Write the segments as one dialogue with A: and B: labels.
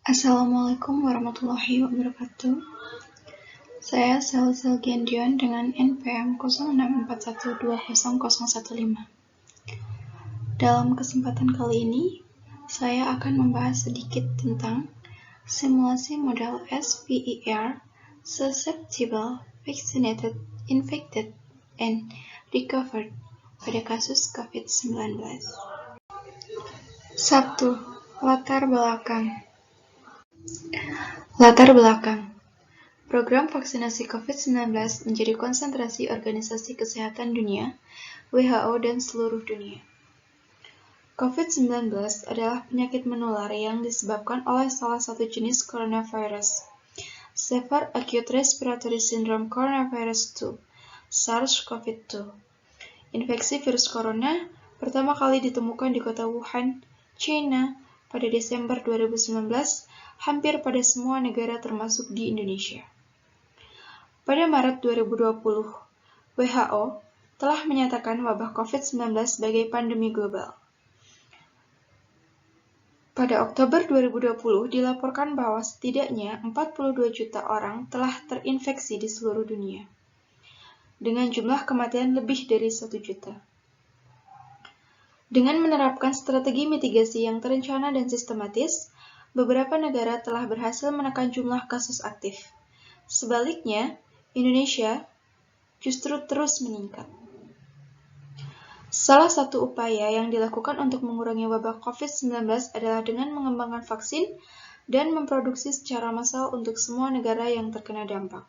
A: Assalamualaikum warahmatullahi wabarakatuh. Saya Sel Gendion dengan NPM 0641200015. Dalam kesempatan kali ini, saya akan membahas sedikit tentang simulasi model SVER, susceptible, vaccinated, infected, and recovered pada kasus COVID-19. 1. Latar belakang. Program vaksinasi COVID-19 menjadi konsentrasi Organisasi Kesehatan Dunia, WHO, dan seluruh dunia. COVID-19 adalah penyakit menular yang disebabkan oleh salah satu jenis coronavirus, Severe Acute Respiratory Syndrome Coronavirus 2, SARS-CoV-2. Infeksi virus corona pertama kali ditemukan di kota Wuhan, China, pada Desember 2019, hampir pada semua negara termasuk di Indonesia. Pada Maret 2020, WHO telah menyatakan wabah COVID-19 sebagai pandemi global. Pada Oktober 2020 dilaporkan bahwa setidaknya 42 juta orang telah terinfeksi di seluruh dunia, dengan jumlah kematian lebih dari 1 juta. Dengan menerapkan strategi mitigasi yang terencana dan sistematis, beberapa negara telah berhasil menekan jumlah kasus aktif. Sebaliknya, Indonesia justru terus meningkat. Salah satu upaya yang dilakukan untuk mengurangi wabah COVID-19 adalah dengan mengembangkan vaksin dan memproduksi secara massal untuk semua negara yang terkena dampak.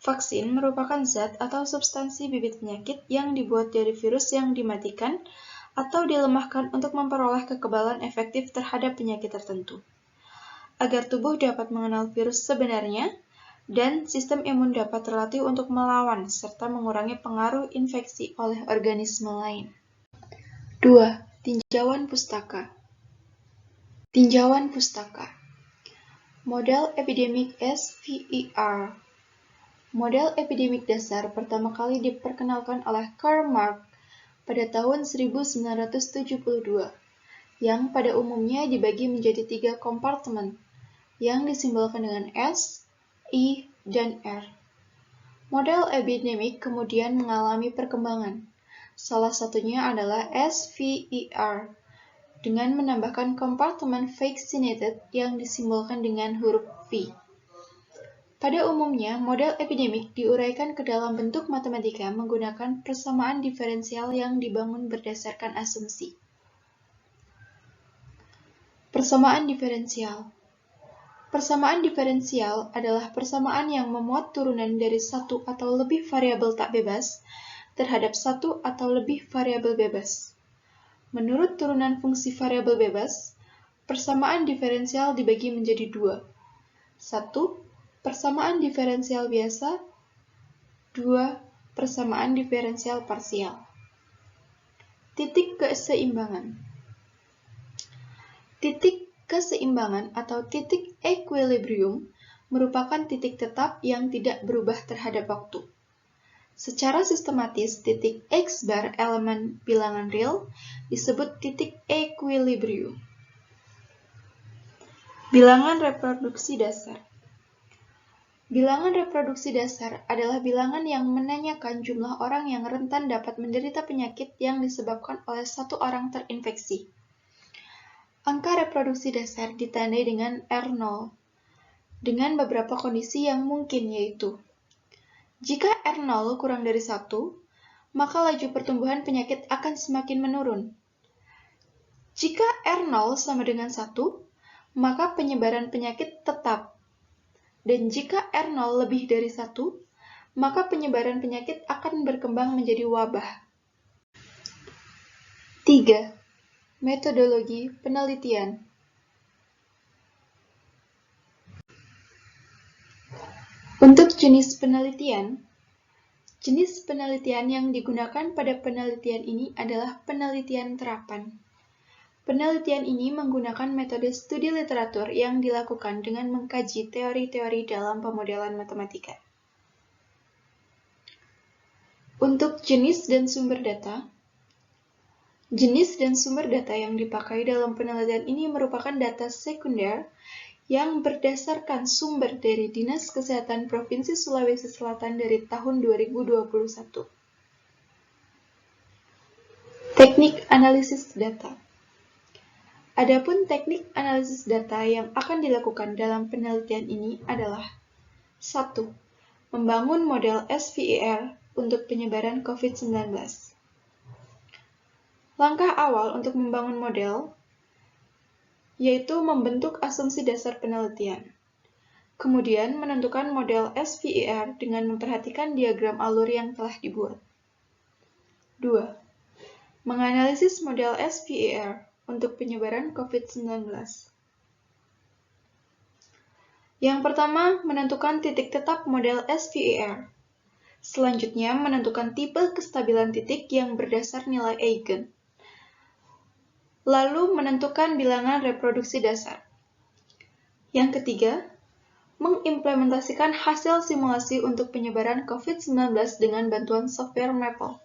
A: Vaksin merupakan zat atau substansi bibit penyakit yang dibuat dari virus yang dimatikan atau dilemahkan untuk memperoleh kekebalan efektif terhadap penyakit tertentu, agar tubuh dapat mengenal virus sebenarnya dan sistem imun dapat terlatih untuk melawan serta mengurangi pengaruh infeksi oleh organisme lain. 2. Tinjauan pustaka. Model epidemik SVER. Model epidemik dasar pertama kali diperkenalkan oleh Karl Marx pada tahun 1972, yang pada umumnya dibagi menjadi 3 kompartemen, yang disimbolkan dengan S, I, dan R. Model epidemik kemudian mengalami perkembangan. Salah satunya adalah SVER, dengan menambahkan kompartemen vaccinated yang disimbolkan dengan huruf V. Pada umumnya, model epidemik diuraikan ke dalam bentuk matematika menggunakan persamaan diferensial yang dibangun berdasarkan asumsi. Persamaan diferensial adalah persamaan yang memuat turunan dari satu atau lebih variabel tak bebas terhadap satu atau lebih variabel bebas. Menurut turunan fungsi variabel bebas, persamaan diferensial dibagi menjadi 2. 1. Persamaan diferensial biasa. 2. Persamaan diferensial parsial. Titik keseimbangan atau titik equilibrium merupakan titik tetap yang tidak berubah terhadap waktu. Secara sistematis, titik X bar elemen bilangan real disebut titik equilibrium. Bilangan reproduksi dasar. Bilangan reproduksi dasar adalah bilangan yang menanyakan jumlah orang yang rentan dapat menderita penyakit yang disebabkan oleh satu orang terinfeksi. Angka reproduksi dasar ditandai dengan R0, dengan beberapa kondisi yang mungkin, yaitu jika R0 kurang dari 1, maka laju pertumbuhan penyakit akan semakin menurun. Jika R0 sama dengan 1, maka penyebaran penyakit tetap. Dan jika R0 lebih dari 1, maka penyebaran penyakit akan berkembang menjadi wabah. 3. Metodologi penelitian. Untuk jenis penelitian yang digunakan pada penelitian ini adalah penelitian terapan. Penelitian ini menggunakan metode studi literatur yang dilakukan dengan mengkaji teori-teori dalam pemodelan matematika. Untuk jenis dan sumber data, Jenis dan sumber data yang dipakai dalam penelitian ini merupakan data sekunder yang berdasarkan sumber dari Dinas Kesehatan Provinsi Sulawesi Selatan dari tahun 2021. Teknik analisis data. Adapun teknik analisis data yang akan dilakukan dalam penelitian ini adalah 1. Membangun model SVER untuk penyebaran COVID-19. Langkah awal untuk membangun model yaitu membentuk asumsi dasar penelitian. Kemudian menentukan model SVER dengan memperhatikan diagram alur yang telah dibuat. 2. Menganalisis model SVER untuk penyebaran COVID-19. Yang pertama, menentukan titik tetap model SVER. Selanjutnya, menentukan tipe kestabilan titik yang berdasar nilai Eigen. Lalu, menentukan bilangan reproduksi dasar. Yang ketiga, mengimplementasikan hasil simulasi untuk penyebaran COVID-19 dengan bantuan software Maple.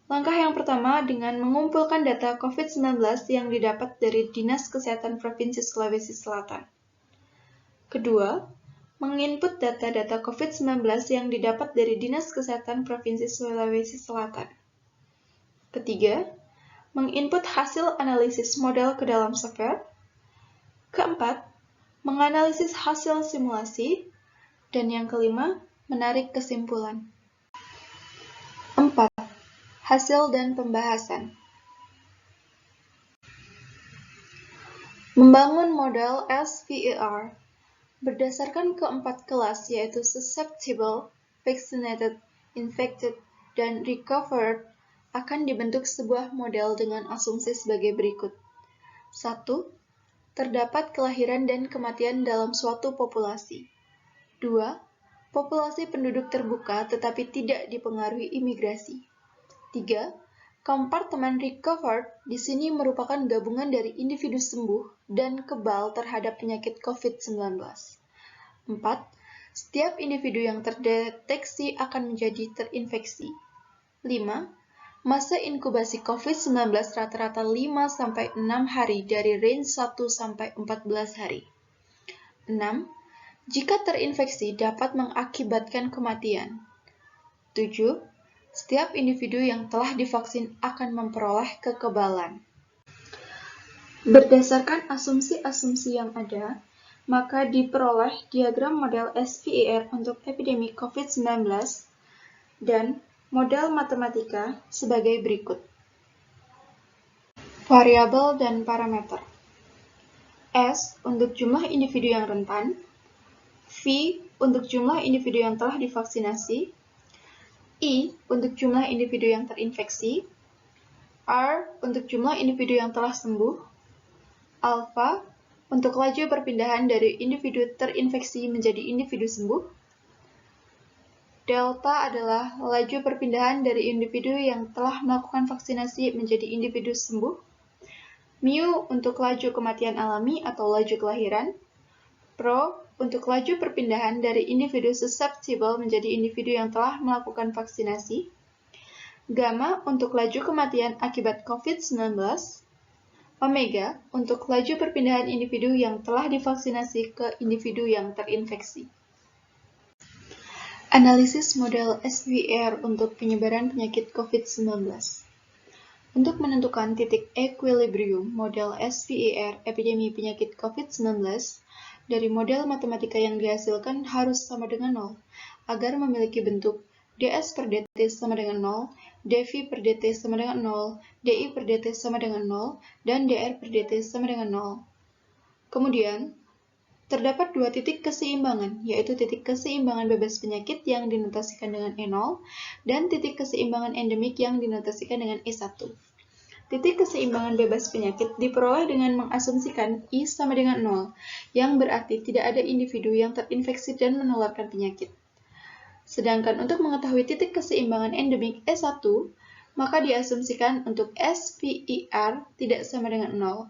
A: Langkah yang pertama dengan mengumpulkan data COVID-19 yang didapat dari Dinas Kesehatan Provinsi Sulawesi Selatan. Kedua, menginput data-data COVID-19 yang didapat dari Dinas Kesehatan Provinsi Sulawesi Selatan. Ketiga, menginput hasil analisis model ke dalam software. Keempat, menganalisis hasil simulasi. Dan yang kelima, menarik kesimpulan. 4. Hasil dan pembahasan. Membangun model SVER berdasarkan keempat kelas yaitu susceptible, vaccinated, infected, dan recovered akan dibentuk sebuah model dengan asumsi sebagai berikut. 1. Terdapat kelahiran dan kematian dalam suatu populasi. 2. Populasi penduduk terbuka tetapi tidak dipengaruhi imigrasi. 3. Kompartemen recovered di sini merupakan gabungan dari individu sembuh dan kebal terhadap penyakit COVID-19. 4. Setiap individu yang terdeteksi akan menjadi terinfeksi. 5. Masa inkubasi COVID-19 rata-rata 5-6 hari dari range 1-14 hari. 6. Jika terinfeksi dapat mengakibatkan kematian. 7. Setiap individu yang telah divaksin akan memperoleh kekebalan. Berdasarkan asumsi-asumsi yang ada, maka diperoleh diagram model SVER untuk epidemi COVID-19 dan model matematika sebagai berikut. Variabel dan parameter. S untuk jumlah individu yang rentan, V untuk jumlah individu yang telah divaksinasi, I untuk jumlah individu yang terinfeksi, R untuk jumlah individu yang telah sembuh, alpha untuk laju perpindahan dari individu terinfeksi menjadi individu sembuh, delta adalah laju perpindahan dari individu yang telah melakukan vaksinasi menjadi individu sembuh, mu untuk laju kematian alami atau laju kelahiran, pro untuk laju perpindahan dari individu susceptible menjadi individu yang telah melakukan vaksinasi, gamma untuk laju kematian akibat COVID-19, omega untuk laju perpindahan individu yang telah divaksinasi ke individu yang terinfeksi. Analisis model SVER untuk penyebaran penyakit COVID-19. Untuk menentukan titik equilibrium model SVER epidemi penyakit COVID-19, dari model matematika yang dihasilkan harus sama dengan 0, agar memiliki bentuk ds per dt sama dengan 0, dv per dt sama dengan 0, di per dt sama dengan 0, dan dr per dt sama dengan 0. Kemudian, terdapat dua titik keseimbangan, yaitu titik keseimbangan bebas penyakit yang dinotasikan dengan E0, dan titik keseimbangan endemik yang dinotasikan dengan E1. Titik keseimbangan bebas penyakit diperoleh dengan mengasumsikan I sama dengan 0, yang berarti tidak ada individu yang terinfeksi dan menularkan penyakit. Sedangkan untuk mengetahui titik keseimbangan endemik E1, maka diasumsikan untuk SVER tidak sama dengan 0,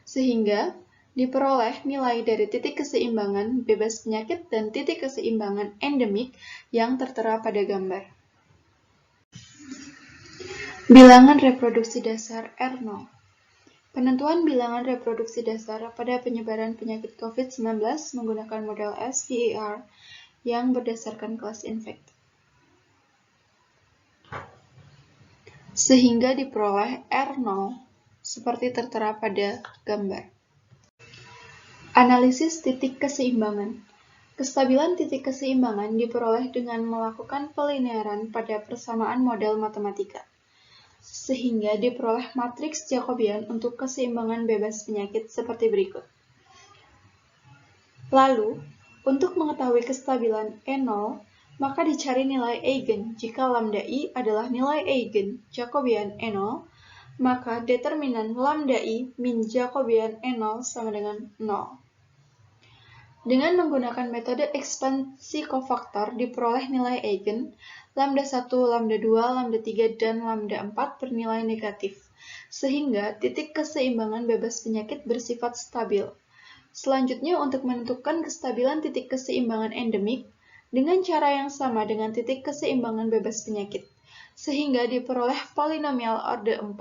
A: sehingga diperoleh nilai dari titik keseimbangan bebas penyakit dan titik keseimbangan endemik yang tertera pada gambar. Bilangan reproduksi dasar R0. Penentuan bilangan reproduksi dasar pada penyebaran penyakit COVID-19 menggunakan model SPER yang berdasarkan kelas infektif, sehingga diperoleh R0 seperti tertera pada gambar. Analisis titik keseimbangan. Kestabilan titik keseimbangan diperoleh dengan melakukan pelinearan pada persamaan model matematika, sehingga diperoleh matriks Jacobian untuk keseimbangan bebas penyakit seperti berikut. Lalu, untuk mengetahui kestabilan E0, maka dicari nilai eigen. Jika lambda I adalah nilai eigen Jacobian E0, maka determinan lambda I min Jacobian E0 sama dengan 0. Dengan menggunakan metode ekspansi kofaktor diperoleh nilai eigen lambda 1, lambda 2, lambda 3, dan lambda 4 bernilai negatif, sehingga titik keseimbangan bebas penyakit bersifat stabil. Selanjutnya, untuk menentukan kestabilan titik keseimbangan endemik dengan cara yang sama dengan titik keseimbangan bebas penyakit, sehingga diperoleh polinomial order 4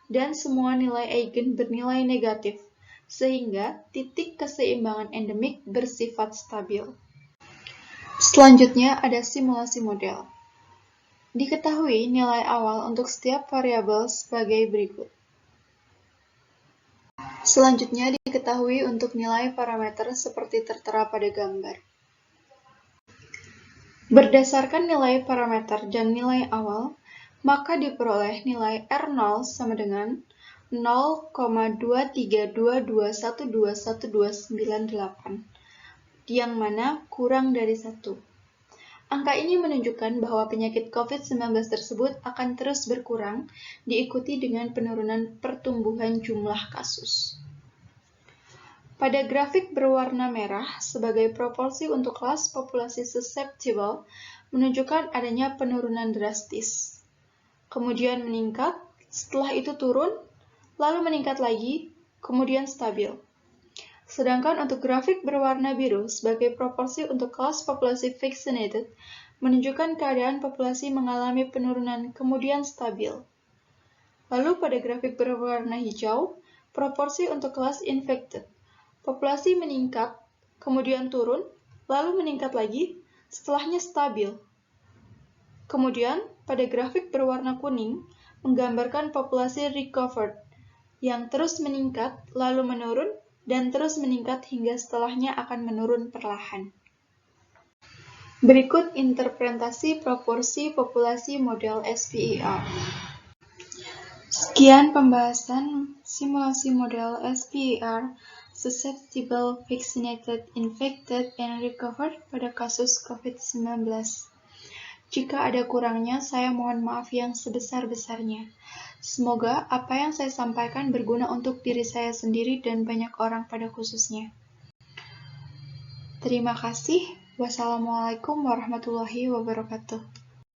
A: dan semua nilai eigen bernilai negatif, sehingga titik keseimbangan endemik bersifat stabil. Selanjutnya ada simulasi model. Diketahui nilai awal untuk setiap variabel sebagai berikut. Selanjutnya diketahui untuk nilai parameter seperti tertera pada gambar. Berdasarkan nilai parameter dan nilai awal, maka diperoleh nilai R0 sama dengan 0,232212128, yang mana kurang dari 1. Angka ini menunjukkan bahwa penyakit COVID-19 tersebut akan terus berkurang, diikuti dengan penurunan pertumbuhan jumlah kasus. Pada grafik berwarna merah sebagai proporsi untuk kelas populasi susceptible menunjukkan adanya penurunan drastis, kemudian meningkat, setelah itu turun, lalu meningkat lagi, kemudian stabil. Sedangkan untuk grafik berwarna biru sebagai proporsi untuk kelas populasi vaccinated menunjukkan keadaan populasi mengalami penurunan kemudian stabil. Lalu pada grafik berwarna hijau, proporsi untuk kelas infected. Populasi meningkat, kemudian turun, lalu meningkat lagi, setelahnya stabil. Kemudian pada grafik berwarna kuning menggambarkan populasi recovered, yang terus meningkat, lalu menurun, dan terus meningkat hingga setelahnya akan menurun perlahan. Berikut interpretasi proporsi populasi model SPER. Sekian pembahasan simulasi model SPER, susceptible, vaccinated, infected, and recovered pada kasus COVID-19. Jika ada kurangnya, saya mohon maaf yang sebesar-besarnya. Semoga apa yang saya sampaikan berguna untuk diri saya sendiri dan banyak orang pada khususnya. Terima kasih. Wassalamualaikum warahmatullahi wabarakatuh.